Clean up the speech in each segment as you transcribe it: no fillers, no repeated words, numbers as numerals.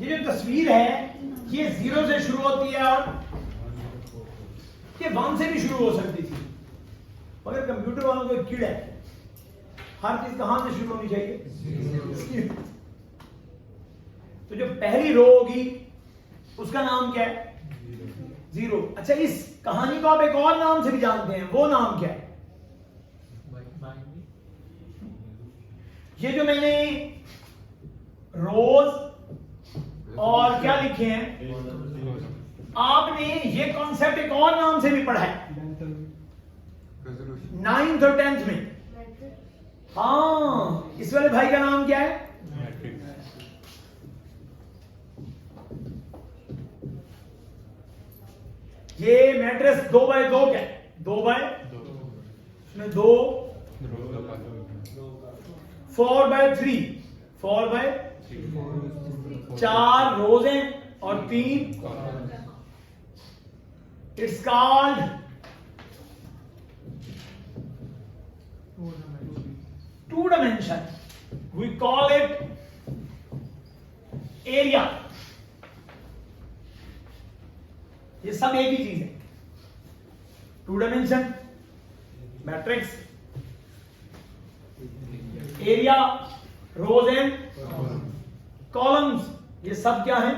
ये जो तस्वीर है ये 0 से शुरू होती है और ये 1 से भी शुरू हो सकती थी, मगर कंप्यूटर वालों को एक कीड़ा है, हर चीज कहां से शुरू होनी चाहिए? तो जो पहली रो होगी उसका नाम क्या है? 0। अच्छा, इस कहानी को आप एक और नाम से भी जानते हैं, वो नाम क्या है? ये जो मैंने रोज और क्या लिखे हैं, आपने ये कॉन्सेप्ट एक और नाम से भी पढ़ा है 9th और 10th में। हाँ, इस वाले भाई का नाम क्या है? ये मैट्रिक्स 2x2 क्या है? 2x2 इसमें 2 4x3 4 रोज हैं और 3 it's called two dimension, we call it area. ये सब एक ही चीज है, 2 dimension, matrix, area, rows and columns, ये सब क्या है?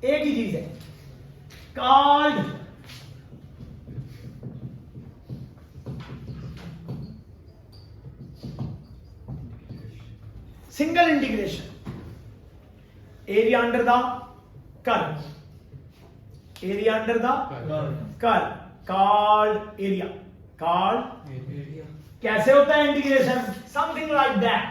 एक ही चीज है, called single integration. Area under the curve, area under the curve called area, called area. कैसे होता है इंटीग्रेशन? Something like that.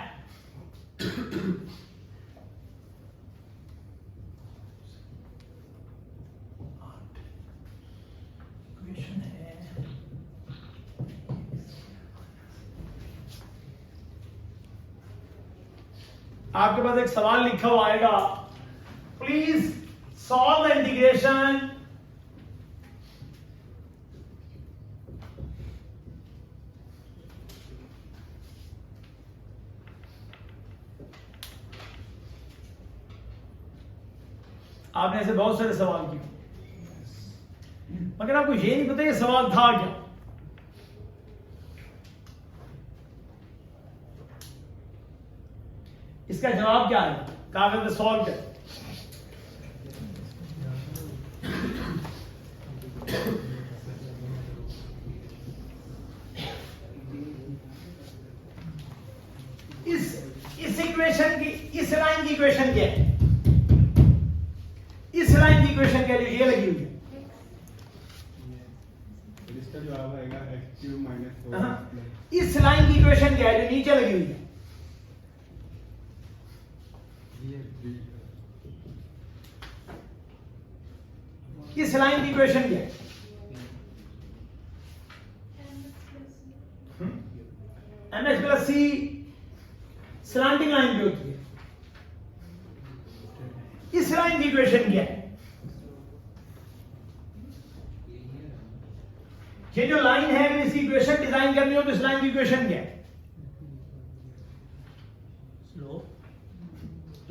आपके पास एक सवाल लिखा हुआ आएगा, प्लीज सॉल्व द इंटीग्रेशन आपने ऐसे बहुत सारे सवाल किए, मगर आपको ये नहीं पता ये सवाल था क्या। इसका जवाब क्या है? कागज में सॉल्व कर। इस इक्वेशन की, इस लाइन की इक्वेशन क्या है? इस लाइन की इक्वेशन क्या है? ये लगी हुई है, इसका जवाब आएगा x³ - 4। इस लाइन की इक्वेशन क्या है जो नीचे लगी हुई है? इस लाइन की इक्वेशन क्या है? mx + c स्लैंटिंग लाइन पे होती है। इस लाइन की इक्वेशन क्या है? ये जो लाइन है, अगर इसकी इक्वेशन डिजाइन करनी हो तो इस लाइन की इक्वेशन क्या है?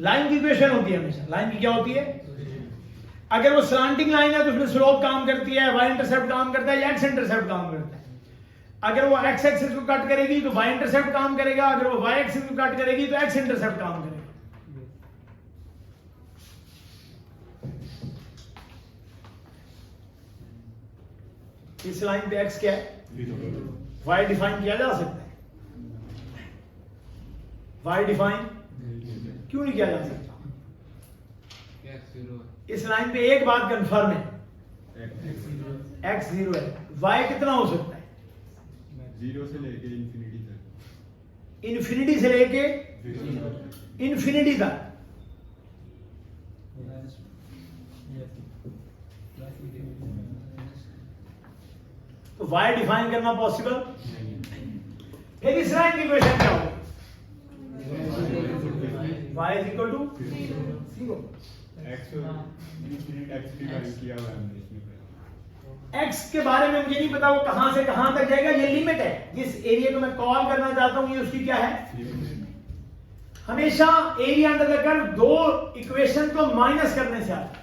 लाइन की इक्वेशन होती है हमेशा, लाइन की क्या होती है? अगर वो स्लैंटिंग लाइन है तो उसमें स्लोप काम करती है, वाई इंटरसेप्ट काम करता है या एक्स इंटरसेप्ट काम करता है। अगर वो एक्स एक्सिस को कट करेगी तो वाई इंटरसेप्ट काम करेगा, अगर वो वाई एक्सिस को कट करेगी तो एक्स इंटरसेप्ट काम करेगा। इस लाइन पे एक्स क्या है? वाई डिफाइन किया जा सकता है? वाई डिफाइन क्यों नहीं किया जा सकता? इस लाइन पे एक बात कंफर्म है, x 0 है। y कितना हो सकता है? 0 से लेके इंफिनिटी तक, इंफिनिटी से लेके इंफिनिटी तक। तो y डिफाइन करना पॉसिबल? फिर इस लाइन की इक्वेशन क्या होगी? y = 0। x infinity x define किया हुआ है हमने इसमें। x के बारे में मुझे नहीं पता वो कहां से कहां तक जाएगा, ये लिमिट है। जिस एरिया को मैं कॉल करना चाहता हूं ये उसकी क्या है? हमेशा एरिया अंडर द कर्व दो इक्वेशन को माइनस करने से आता है।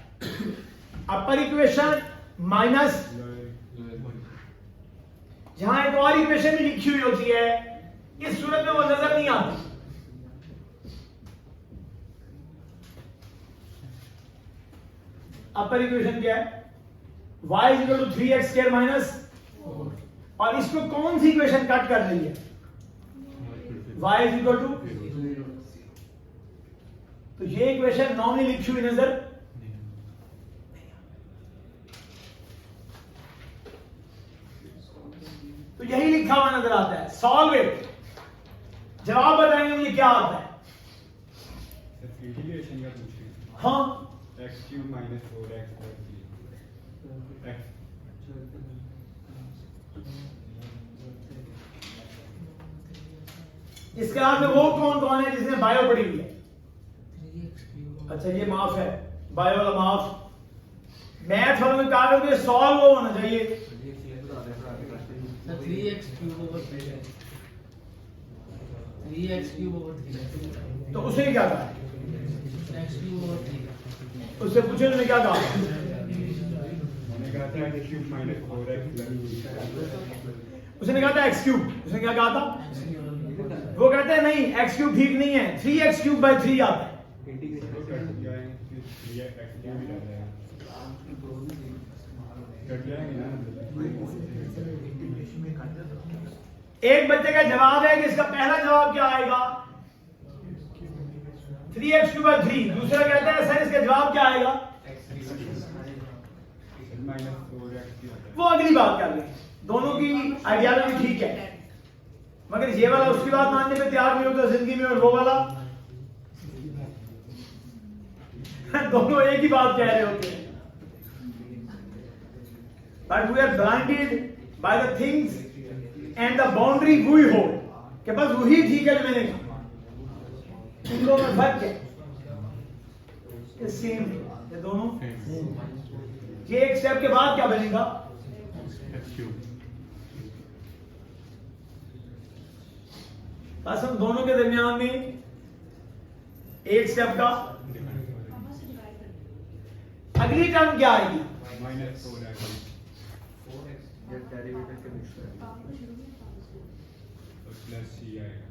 अपर इक्वेशन माइनस जहां एक और इक्वेशन भी लिखी हुई होती है, इस सूरत में वो नजर नहीं आती। अपर इक्वेशन क्या है? y is equal to 3x square minus, और इसको कौन सी इक्वेशन कट कर रही है? y इज इक्वल टू, तो ये इक्वेशन नॉर्मली लिखी हुई नजर, तो यही लिखा हुआ नजर आता है। सॉल्व इट, जवाब बताएंगे मुझे क्या आता है। इंटीग्रेशन का पूछिए। हाँ, x cube minus 4x plus 3 x इस क्लास में वो कौन कौन है जिसने बायो पढ़ी हुई है? अच्छा ये माफ है, बायो वाला माफ। मैथ वालों में कागज में सॉल्व होना चाहिए। 3x cube over 3x, 3x cube over 3x, तो उसने क्या कहा? x cube over 3x। उससे पूछे उसने क्या कहा? मैंने कहा था x cube minus 4x plus उसने कहा था एक्स क्यूब। उसने क्या कहा था? वो कहते हैं नहीं, एक्स क्यूब ठीक नहीं है, 3x क्यूब बाय 3 आता है। एक बच्चे का जवाब है कि इसका पहला जवाब क्या आएगा? 3x cube by 3। दूसरा कहता है सर इसका जवाब क्या आएगा? वो अगली बात कर लेंगे। दोनों की आइडियालॉजी ठीक है, मगर ये वाला उसकी बात मानने पे तैयार नहीं होता जिंदगी में, और वो वाला दोनों एक ही बात कह रहे होते हैं। But we are blinded by the things and the boundary we hold, कि बस वही ठीक है। मैंने कहा इन दोनों में फर्क है, ये सेम है, ये दोनों। ये एक स्टेप के बाद क्या बनेगा? बस हम दोनों के दरमियान में एक स्टेप का। अगली टर्म क्या आएगी? माइनस 4x प्लस c आएगा।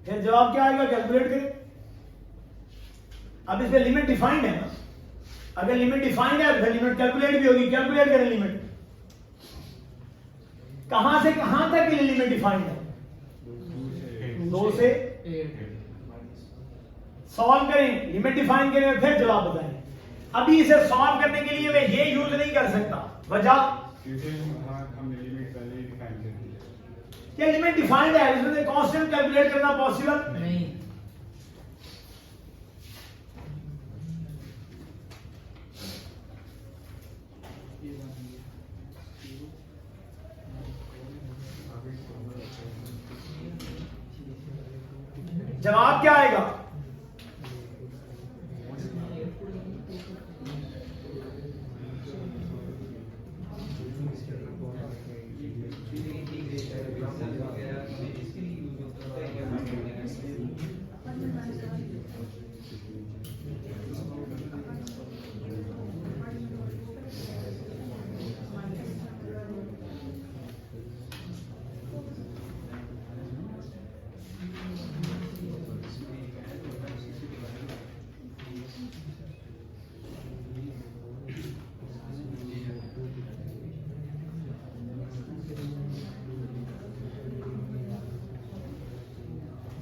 फिर जवाब क्या आएगा? कैलकुलेट करें। अब इसमें लिमिट डिफाइंड है ना, अगर लिमिट डिफाइंड है तो लिमिट कैलकुलेट भी होगी। कैलकुलेट करें लिमिट, कहां से कहां तक के लिए लिमिट डिफाइंड है? 2 से 8। सॉल्व करें, लिमिट डिफाइन करें और फिर जवाब बताएं। अभी इसे सॉल्व करने के लिए मैं ये यूज नहीं कर सकता। वजह क्योंकि हमने लिमिट पहले ही डिफाइन कर दी है। क्या लिमिट डिफाइंड है, इसमें से कांस्टेंट कैलकुलेट करना पॉसिबल नहीं, जवाब क्या आएगा?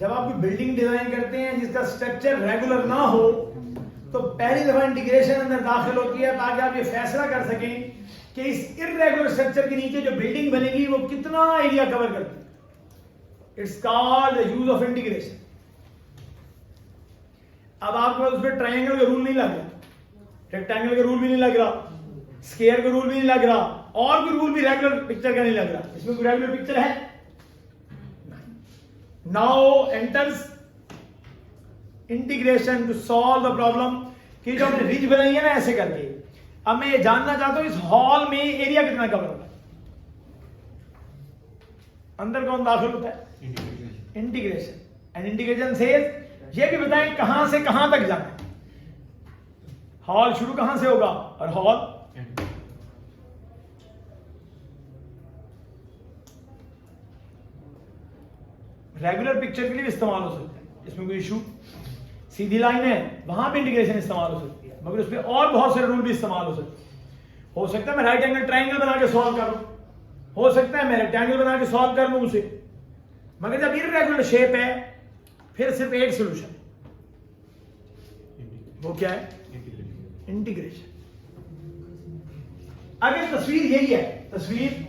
जब आप कोई बिल्डिंग डिजाइन करते हैं जिसका स्ट्रक्चर रेगुलर ना हो, तो पहली दफा इंटीग्रेशन अंदर दाखिल होती है ताकि आप ये फैसला कर सकें कि इस इर्रेगुलर स्ट्रक्चर के नीचे जो बिल्डिंग बनेगी वो कितना एरिया कवर करती है। It's called the use of integration. अब आपके पास उसमें ट्रायंगल का रूल नहीं लग रहा, रेक्टेंगल का रूल भी नहीं लग रहा, स्क्वायर का रूल भी नहीं लग रहा, और कोई रूल भी रेगुलर पिक्चर का नहीं लग रहा। इसमें कोई रेगुलर पिक्चर है? Now enters integration to solve the problem कि जो हमने रिज बनाई है ना ऐसे करके। अब मैं ये जानना चाहता हूं इस हॉल में एरिया कितना कवर होता है, अंदर कौन दाखिल होता है, इंटीग्रेशन। एंड इंटीग्रेशन से ये भी बताएं कहां से कहां तक जाना है, हॉल शुरू कहां से होगा और हॉल रेगुलर पिक्चर के लिए भी इस्तेमाल हो सकता है, इसमें कोई इशू। सीधी लाइन है वहां पे इंटीग्रेशन इस्तेमाल हो सकती है, मगर उसमें और बहुत सारे रूल भी इस्तेमाल हो सकते हैं। हो सकता है मैं राइट एंगल ट्राइंगल बना के सॉल्व करूं, हो सकता है मैं रेक्टेंगल बना के सॉल्व कर लूं उसे, मगर जब इर्रेगुलर शेप है फिर सिर्फ एक सॉल्यूशन, वो क्या है, इंटीग्रेशन। अगर तस्वीर यही है, तस्वीर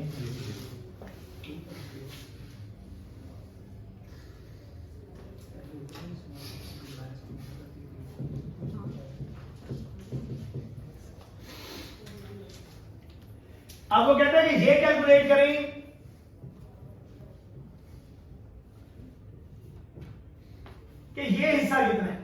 अब वो कहता है कि ये कैलकुलेट करें कि ये हिस्सा कितना है,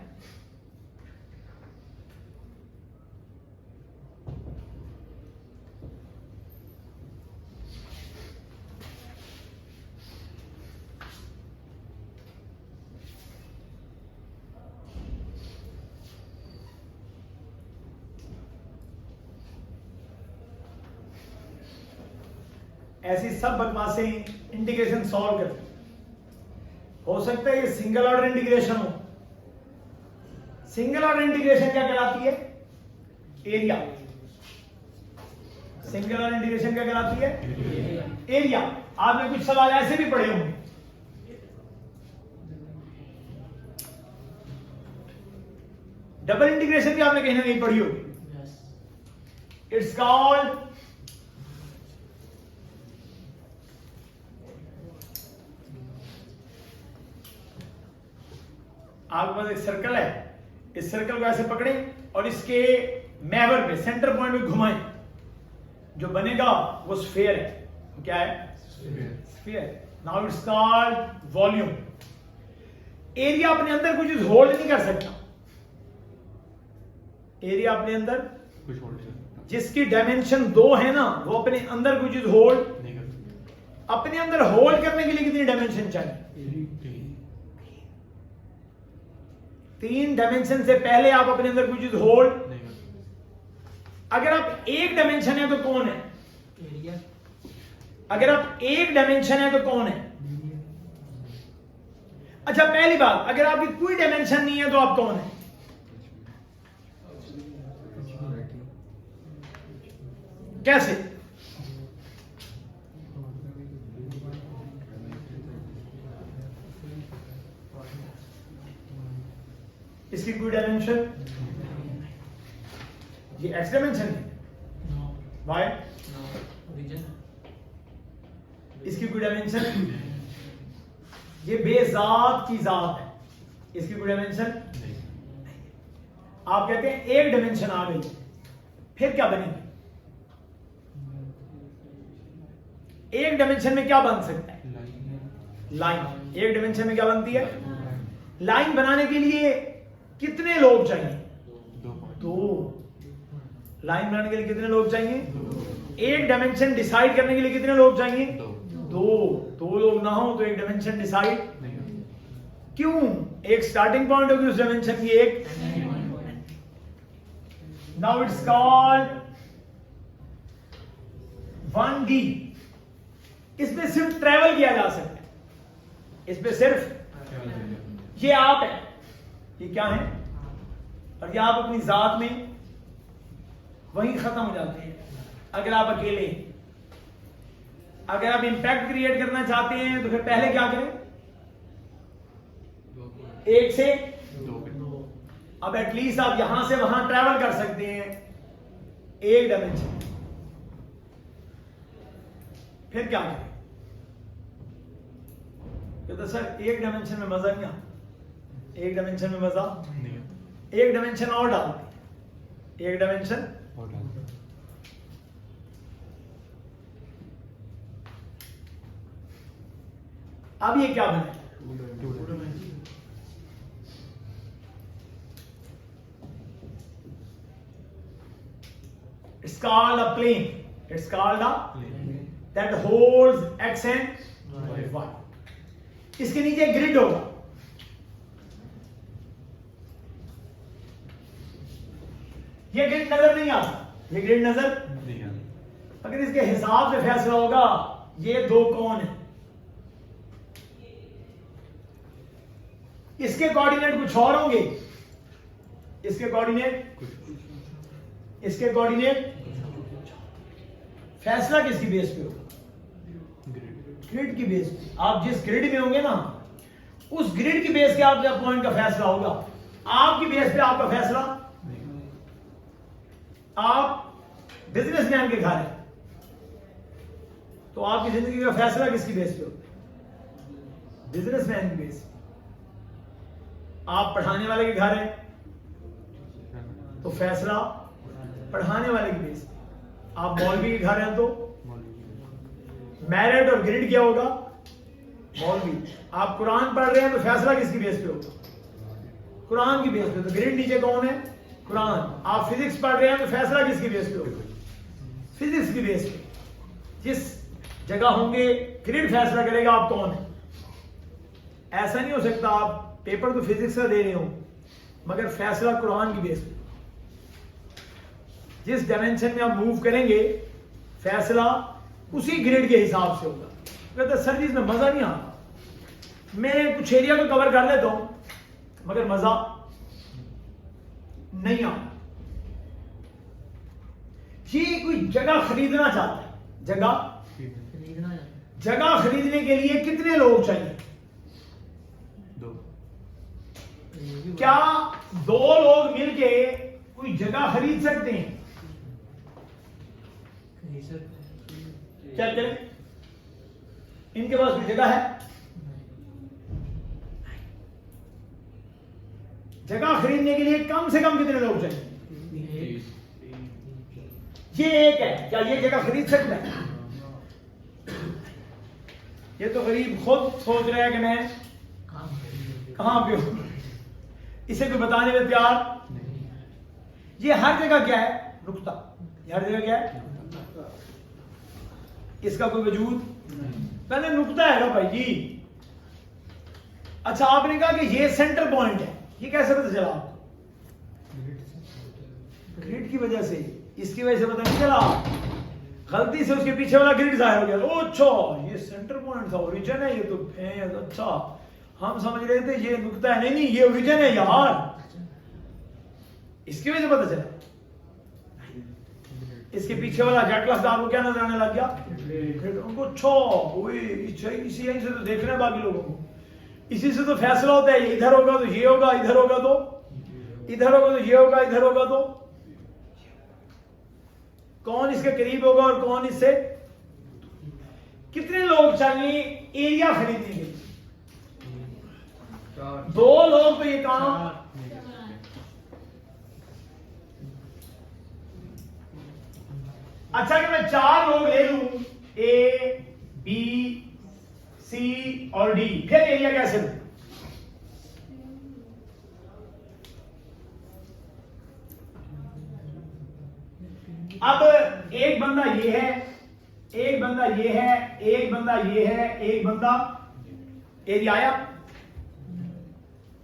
ऐसी सब बदमाशी इंटीग्रेशन सॉल्व करते। हो सकता है ये सिंगल ऑर्डर इंटीग्रेशन हो। सिंगल ऑर्डर इंटीग्रेशन क्या कहलाती है, एरिया। सिंगल ऑर्डर इंटीग्रेशन क्या कहलाती है, एरिया। आपने कुछ सवाल ऐसे भी पढ़े होंगे, डबल इंटीग्रेशन भी आपने कहीं ना कहीं पढ़ी होगी। इट्स कॉल्ड आपके पास एक सर्कल है, इस सर्कल को ऐसे पकड़ें और इसके मैवर पे सेंटर पॉइंट पे घुमाएं, जो बनेगा वो स्फीयर है। क्या है, sphere. Now it's called volume. Area अपने अंदर कुछ होल्ड नहीं कर सकता, एरिया अपने अंदर कुछ होल्ड नहीं कर सकता, जिसकी डायमेंशन 2 है ना, वो अपने अंदर कुछ होल्ड नहीं कर सकता। अपने अंदर होल्ड करने के लिए कितनी डायमेंशन चाहिए, 3 डायमेंशन से पहले आप अपने अंदर कुछ होल्ड नहीं कर सकता। अगर आप एक डायमेंशन है तो कौन है, एरिया, अगर आप एक डायमेंशन है तो कौन है। अच्छा पहली बात, अगर आपकी कोई डायमेंशन नहीं है तो आप कौन है, कैसे। इसकी कोई डायमेंशन, ये एक्स डायमेंशन है, नो वाई, नो रीजन, इसकी कोई डायमेंशन, ये बेजात की जात है, इसकी कोई डायमेंशन। नहीं। आप कहते हैं एक डायमेंशन आ गई, फिर क्या बनेगी, एक डायमेंशन में क्या बन सकता है, लाइन। एक डायमेंशन में क्या बनती है, लाइन बनाने के लिए कितने लोग चाहिए, 2। लाइन बनाने के लिए कितने लोग चाहिए, एक डायमेंशन डिसाइड करने के लिए कितने लोग चाहिए, 2 लोग ना हो तो एक डायमेंशन डिसाइड नहीं कर क्यों, एक स्टार्टिंग पॉइंट होगी उस डायमेंशन की एक। Now it's called 1D। इसमें सिर्फ ट्रेवल किया जा सकता है, इसमें सिर्फ सकता। ये आप है, ये क्या है, और ये आप अपनी जात में वहीं खत्म हो जाते हैं। अगर आप अकेले, अगर आप इंपैक्ट क्रिएट करना चाहते हैं तो फिर पहले क्या करें, 1 से 2। अब एटलीस्ट आप यहां से वहां ट्रैवल कर सकते हैं एक डायमेंशन। फिर क्या करें, कहते सर एक डायमेंशन में मजा नहीं आता, एक डायमेंशन में मजा, नहीं। एक डायमेंशन और डालते हैं, एक डायमेंशन और डाल दो। अब ये क्या बने, 2 it's called a plane. It's called a that holds x and y. इसके नीचे ग्रिड होगा. ये ग्रिड नजर नहीं आता. ये ग्रिड नजर नहीं आता. अगर इसके हिसाब से फैसला होगा ये दो कौन है. इसके कोऑर्डिनेट कुछ और होंगे. इसके कोऑर्डिनेट इसके कोऑर्डिनेट फैसला किसकी बेस पे होगा. ग्रिड की बेस पे. आप जिस ग्रिड में होंगे ना उस ग्रिड की बेस पे आपका पॉइंट का फैसला होगा. आपकी बेस पे आपका फैसला. आप बिजनेसमैन के घर हैं तो आपकी जिंदगी का फैसला किसकी बेस पे होगा. बिजनेसमैन की बेस पे. आप पढ़ाने वाले के घर हैं तो फैसला पढ़ाने वाले की बेस पे. आप मौलवी के घर हैं तो मैरिट और ग्रिड क्या होगा. मौलवी. आप कुरान पढ़ रहे हैं तो फैसला किसकी बेस पे होगा. कुरान की बेस पे. तो ग्रिड नीचे कौन है. कुरान. आप फिजिक्स पढ़ रहे हैं तो फैसला किसकी बेस पे होगा. फिजिक्स की बेस पे. जिस जगह होंगे ग्रिड फैसला करेगा आप कौन है. ऐसा नहीं हो सकता आप पेपर तो फिजिक्स का दे रहे हो मगर फैसला कुरान की बेस पे. जिस डायमेंशन में आप मूव करेंगे फैसला उसी ग्रिड के हिसाब से होगा. कहते सर जी इसमें मजा नहीं आता. मैं कुछ एरिया को कवर कर लेता हूं मगर मजा नहीं आता. ये कोई जगह खरीदना चाहता है. खरीदना जगह खरीदने के लिए कितने लोग चाहिए. क्या दो लोग मिलके कोई जगह खरीद सकते हैं. क्या करें. इनके पास कोई जगह है. जगह खरीदने के लिए कम से कम कितने लोग चाहिए. ये एक है. क्या ये जगह खरीद सकता है. ये तो गरीब खुद सोच रहा है कि मैं कहां पे हूं. इसे कोई बताने में तैयार. ये हर जगह क्या है. नुक्ता. ये हर जगह क्या है. इसका कोई वजूद पहले नुक्ता है ना भाई जी. अच्छा आपने कहा कि ये सेंटर पॉइंट है. ये कैसे पता चला आपको. ग्रिड की वजह से. इसकी वजह से पता नहीं चला. गलती से उसके पीछे वाला ग्रिड जाहिर हो गया. ओ अच्छा ये सेंटर पॉइंट था. ओरिजिन है ये तो. अच्छा हम समझ रहे थे ये नुक्ता है. नहीं ये ओरिजिन है यार. इसकी वजह से पता चला. इसके पीछे वाला जेटलस आपको क्या नजर आने लग गया. उनको इसी यहीं से तो देखना है बाकी लोगों को. इसी से तो फैसला होता है. इधर होगा तो ये होगा. इधर होगा तो इधर होगा तो ये होगा. इधर होगा तो कौन इसके करीब होगा और कौन इससे. कितने लोग चाहिए एरिया खरीदने के लिए. दो लोग तो ये काम. अच्छा कि मैं चार लोग ले लूं ए बी सी और डी. फिर एरिया कैसे लूं. अब एक बंदा ये है. एक बंदा ये है. एक बंदा ये है. एक बंदा. एरिया आया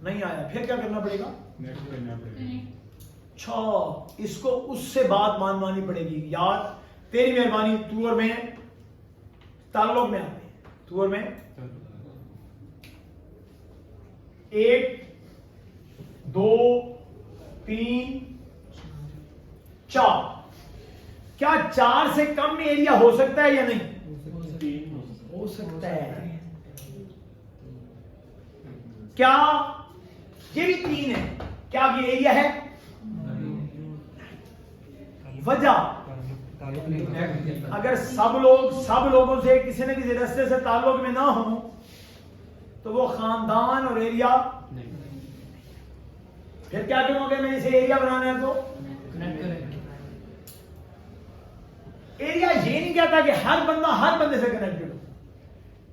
नहीं आया. फिर क्या करना पड़ेगा. नेक्स्ट करना पड़ेगा. अच्छा इसको उससे बात मानवानी पड़ेगी. यार तेरी मेहरबानी. तू और मैं ताल्लुक में आते हैं. तू और मैं. एक दो तीन चार. क्या चार से कम में एरिया हो सकता है या नहीं. हो सकता है. क्या ये भी तीन है. क्या ये एरिया है. वजह अगर सब लोगों से किसी न किसी रास्ते से ताल्लुक में ना हो तो वो खानदान और एरिया. फिर क्या करोगे. मैं इसे एरिया बनाना है तो एरिया ये नहीं कहता कि हर बंदा हर बंदे से कनेक्टेड हो.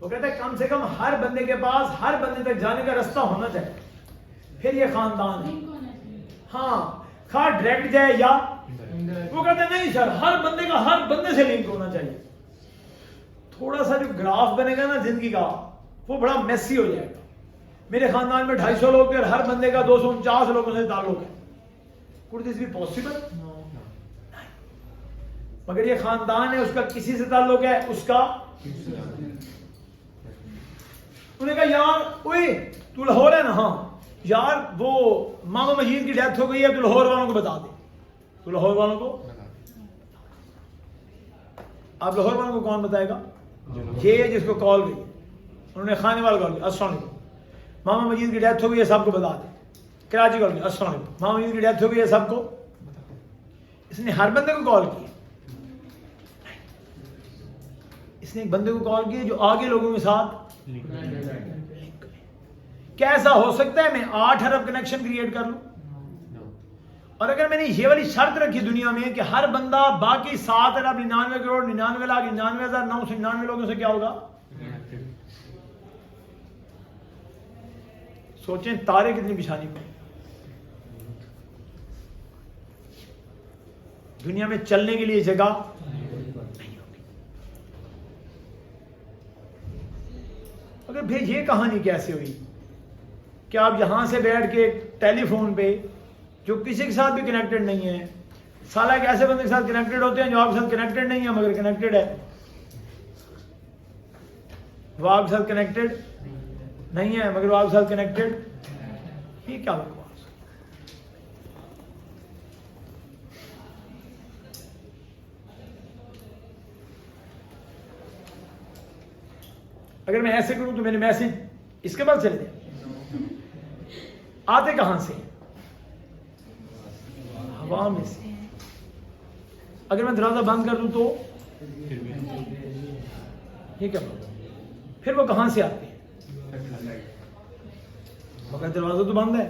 वो कहता है कम से कम हर बंदे के पास हर बंदे तक जाने का रास्ता होना चाहिए. फिर ये खानदान है. हाँ खा डायरेक्ट जाए या वो कहते हैं नहीं सर, हर बंदे का हर बंदे से लिंक होना चाहिए। थोड़ा सा जो ग्राफ बनेगा ना जिंदगी का, वो बड़ा मेसी हो जाएगा। मेरे खानदान में 250 लोग थे, हर बंदे का 249 लोगों से ताल्लुक है। Could this be possible? मगर ये खानदान है, उसका किसी से ताल्लुक है, उसका। उन्होंने कहा यार ओए तू लाहौर है ना? हाँ यार, वो मामा मजीद की डेथ हो गई है, तू लाहौर वालों को बता दे। तू लाहौर वालों को, आप लाहौर वालों को कौन बताएगा? ये है जिसको कॉल गई। उन्होंने खाने वाले कॉल किया, अस्सलाम वालेकुम, मामा मजीद की डेथ हो गई है, सबको बता दे। कराची कॉल किया, अस्सलाम वालेकुम, मामा मजीद की डेथ हो गई है, सबको। इसने हर बंदे को कॉल किया, इसने एक बंदे को कॉल किया जो आगे लोगों के साथ। कैसा हो सकता है मैं 8 अरब कनेक्शन क्रिएट कर लूं? और अगर मैंने ये वाली शर्त रखी दुनिया में कि हर बंदा बाकी 7 अरब 99 करोड़ 99 लाख 99,999 लोगों से क्या होगा? सोचें तारे कितनी बिछानी पड़ी। दुनिया में चलने के लिए जगह नहीं होगी। अगर भाई ये कहानी कैसे हुई कि आप यहां से बैठ के टेलीफोन पे, जो किसी के साथ भी कनेक्टेड नहीं है, साला एक ऐसे बंदे के साथ कनेक्टेड होते हैं जो आपके साथ कनेक्टेड नहीं है मगर कनेक्टेड है। वो आपके साथ कनेक्टेड नहीं है मगर वो आपके साथ कनेक्टेड। ये क्या बकवास? अगर मैं ऐसे करूं तो मेरे मैसेज इसके बाद चले जाए। आते कहां से? हवा में से। अगर मैं दरवाजा बंद कर दूं तो ये क्या? फिर वो कहां से आते हैं? मगर दरवाजा तो बंद है।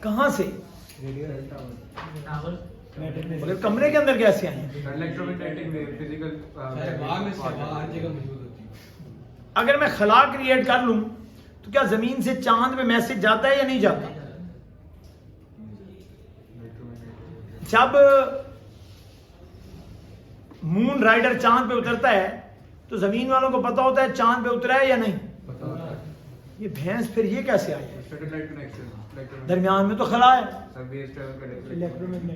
कहां से? मगर कमरे के अंदर कैसे आए? अगर मैं खला क्रिएट कर लूं तो क्या जमीन से चांद पे मैसेज जाता है या नहीं जाता? जब मून राइडर चांद पे उतरता है तो जमीन वालों को पता होता है चांद पे उतरा है या नहीं? ये भैंस फिर ये कैसे आई? दरमियान में तो खला है,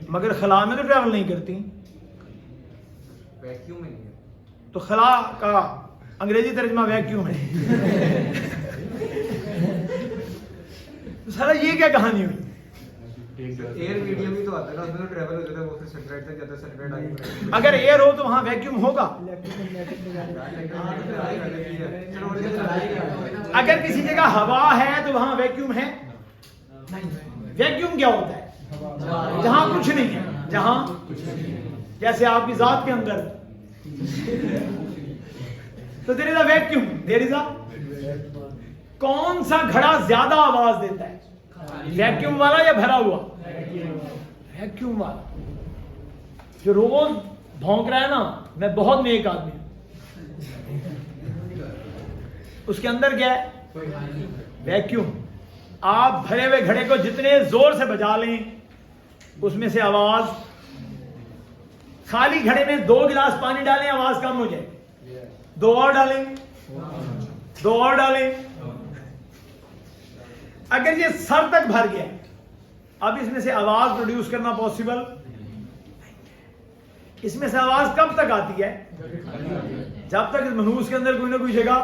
मगर खला में तो ट्रैवल नहीं करती। वैक्यूम है। तो खला का अंग्रेजी तर्जमा वैक्यूम है। तो सारा ये क्या कहानी हुई? एयर मीडियम ही तो आता है ना, उसमें तो ट्रैवल हो जाता है, वो फिर सनराइज तक जाता है, सनराइज आगे। अगर एयर हो तो वहां वैक्यूम होगा। अगर किसी जगह हवा है तो वहां वैक्यूम है? वैक्यूम क्या होता है? जहां कुछ नहीं है, जहां जैसे आपकी जात के अंदर तो there is a vacuum, there is a. कौन सा घड़ा ज्यादा आवाज देता है, वैक्यूम वाला या भरा हुआ? वैक्यूम वाला। जो रोज भौंक रहा है ना, मैं बहुत नेक आदमी हूं, उसके अंदर क्या है? वैक्यूम। आप भरे हुए घड़े को जितने जोर से बजा लें उसमें से आवाज, खाली घड़े में 2 गिलास पानी डालें आवाज कम हो जाए, 2 और डालें, 2 और डालें। अगर ये सर तक भर गया, अब इसमें से आवाज प्रोड्यूस करना पॉसिबल? इसमें से आवाज कब तक आती है? जब तक इस मनहूस के अंदर कोई ना कोई जगह